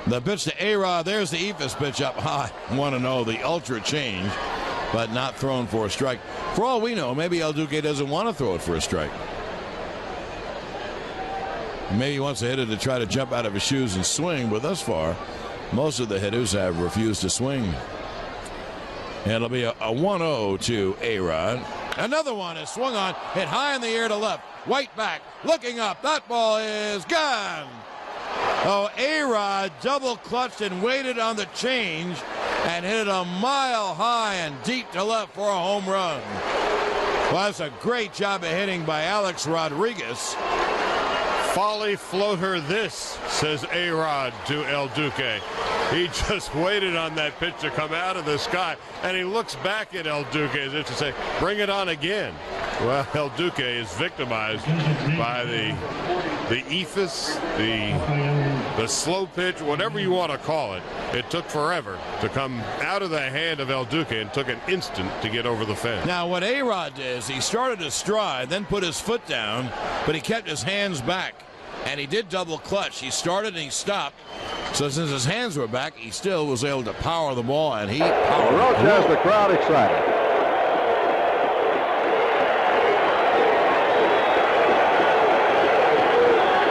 The pitch to A-Rod. There's the Eephus pitch up high. 1-0, the ultra change, but not thrown for a strike. For all we know, maybe El Duque doesn't want to throw it for a strike. Maybe he wants the hitter to try to jump out of his shoes and swing, but thus far, most of the hitters have refused to swing. And it'll be a 1-0 to A-Rod. Another one is swung on, hit high in the air to left. White back, looking up. That ball is gone. Oh, A-Rod double clutched and waited on the change and hit it a mile high and deep to left for a home run. Well, that's a great job of hitting by Alex Rodriguez. Folly floater this, says A-Rod to El Duque. He just waited on that pitch to come out of the sky, and he looks back at El Duque as if to say, bring it on again. Well, El Duque is victimized by the Eephus, the slow pitch, whatever you want to call it. It took forever to come out of the hand of El Duque and took an instant to get over the fence. Now, what A-Rod did is he started to stride, then put his foot down, but he kept his hands back. And he did double clutch. He started and he stopped. So since his hands were back, he still was able to power the ball, and he powered. Roach has the crowd excited.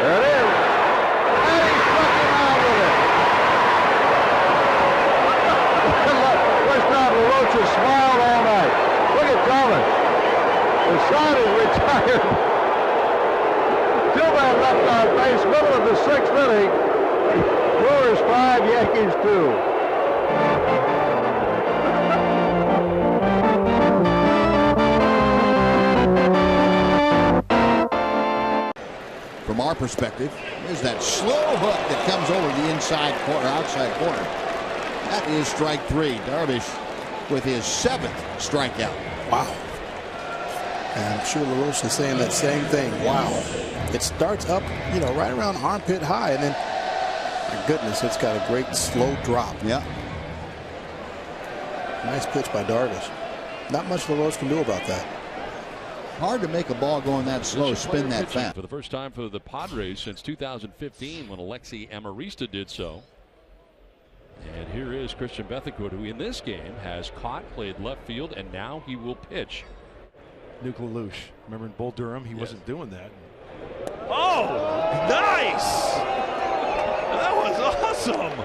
There it is. And he struck him out with it. First time Roach has smiled all night. Look at Thomas. The side is retired. Tillman left on base, middle of the 6th inning. Brewers 5, Yankees 2. From our perspective, there's that slow hook that comes over the inside corner, outside corner. That is strike 3. Darvish with his 7th strikeout. Wow. And I'm sure LaRoche is saying that same thing. Wow. It starts up, you know, right around armpit high, and then, my goodness, it's got a great slow drop. Yeah. Nice pitch by Darvish. Not much LaRoche can do about that. Hard to make a ball going that slow, spin that fast. For the first time for the Padres since 2015 when Alexi Amarista did so. And here is Christian Bethancourt, who in this game has caught, played left field, and now he will pitch. Nuke LaLoosh. Remember in Bull Durham, he wasn't doing that. Oh, nice! That was awesome.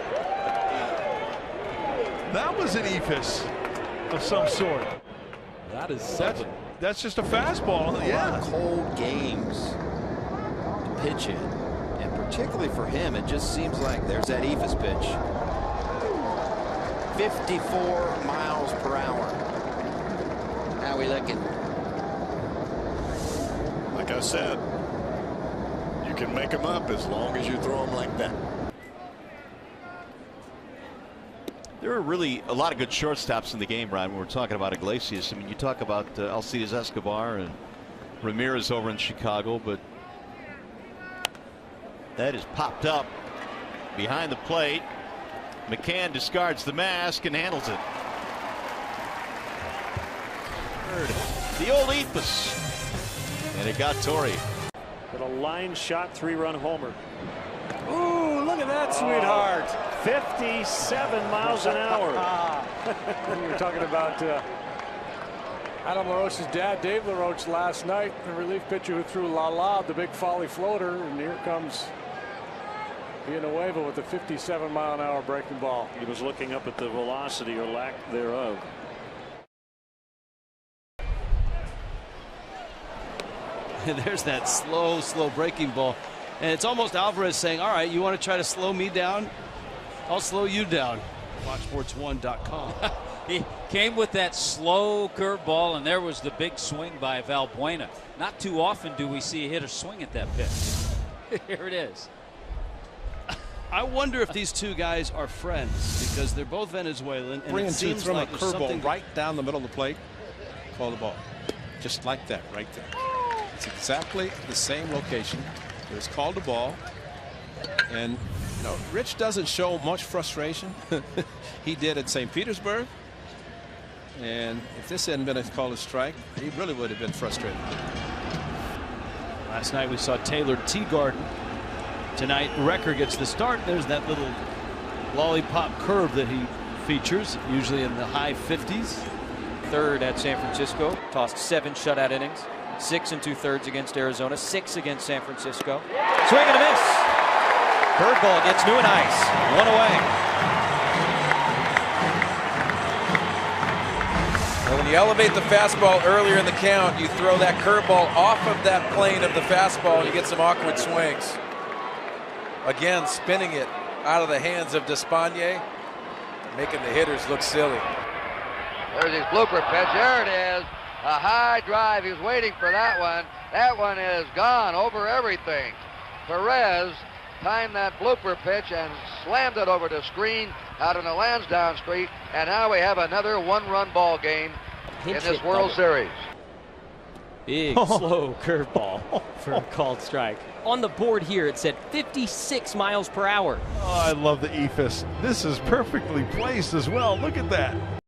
That was an Eephus of some sort. That is 7. That's just a fastball. Yeah. Cold games to pitch in, and particularly for him, it just seems like there's that Eephus pitch. 54 miles per hour. How we looking? Like I said, you can make them up as long as you throw them like that. There are really a lot of good shortstops in the game, Ryan. When we're talking about Iglesias, I mean, you talk about Alcides Escobar and Ramirez over in Chicago, but that is popped up behind the plate. McCann discards the mask and handles it. The old Eephus, and it got Torrey. With a line shot 3-run homer. Ooh, look at that, sweetheart. 57 miles an hour. We were talking about Adam LaRoche's dad, Dave LaRoche, last night, the relief pitcher who threw La the big folly floater, and here comes Villanueva with a 57-mile-an-hour breaking ball. He was looking up at the velocity or lack thereof. There's that slow breaking ball. And it's almost Alvarez saying, all right, you want to try to slow me down? I'll slow you down. WatchSports1.com. He came with that slow curveball, and there was the big swing by Valbuena. Not too often do we see a hitter swing at that pitch. Here it is. I wonder if these two guys are friends, because they're both Venezuelan, and it seems from like a curveball right down the middle of the plate. Call the ball. Just like that, right there. It's exactly the same location. It was called the ball, and you know, Rich doesn't show much frustration. He did at St. Petersburg, and if this hadn't been called a strike, he really would have been frustrated. Last night we saw Taylor Teagarden. Tonight Recker gets the start. There's that little lollipop curve that he features, usually in the high 50s. Third at San Francisco, tossed 7 shutout innings, 6 2/3 against Arizona, 6 against San Francisco. Swing and a miss. Curveball gets new and ice. 1 away. And when you elevate the fastball earlier in the count, you throw that curveball off of that plane of the fastball and you get some awkward swings. Again, spinning it out of the hands of Despagne, making the hitters look silly. There's his blooper pitch. There it is. A high drive. He was waiting for that one. That one is gone over everything. Perez timed that blooper pitch and slammed it over the screen out on the Lansdowne Street. And now we have another 1-run ball game in this World Series. Big, slow curveball for a called strike. On the board here, it said 56 miles per hour. Oh, I love the Eephus. This is perfectly placed as well. Look at that.